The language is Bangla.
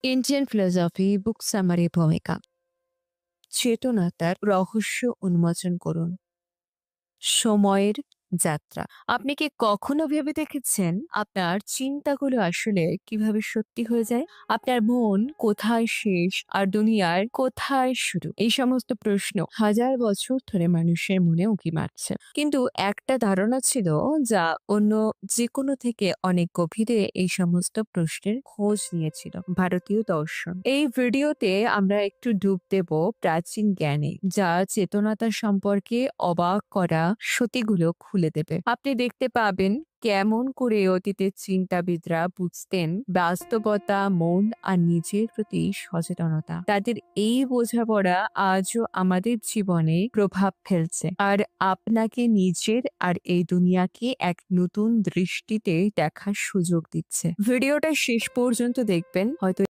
ইন্ডিয়ান ফিলোসফি বুক সামারি ভূমিকা। চেতনাতার রহস্য উন্মোচন করুন। সময়ের যাত্রা। আপনি কি কখনো ভেবে দেখেছেন আপনার চিন্তাগুলো আসলে কিভাবে সত্যি হয়ে যায়? আপনার মন কোথায় শেষ আর দুনিয়ার কোথায় শুরু? এই সমস্ত প্রশ্ন হাজার বছর ধরে মানুষের মনে উঁকি মারছে। কিন্তু একটা ধারণা ছিল যা অন্য যেকোনো থেকে অনেক গভীরে এই সমস্ত প্রশ্নের খোঁজ নিয়েছিল ভারতীয় দর্শন। এই ভিডিওতে আমরা একটু ডুব দেব প্রাচীন জ্ঞানে, যা চেতনাতা সম্পর্কে অবাক করা সত্যিগুলো খুলে দেবে। আপনি দেখতে পাবেন কেমন করে অতীতের চিন্তাবিদরা বুঝতেন বাস্তবতা, মন আর নিজের প্রতি সচেতনতা। তাদের এই বোঝাপড়া আজও আমাদের জীবনে প্রভাব ফেলছে আর আপনাকে নিজের আর এই দুনিয়াকে এক নতুন দৃষ্টিতে দেখার সুযোগ দিচ্ছে। ভিডিওটা শেষ পর্যন্ত দেখবেন, হয়তো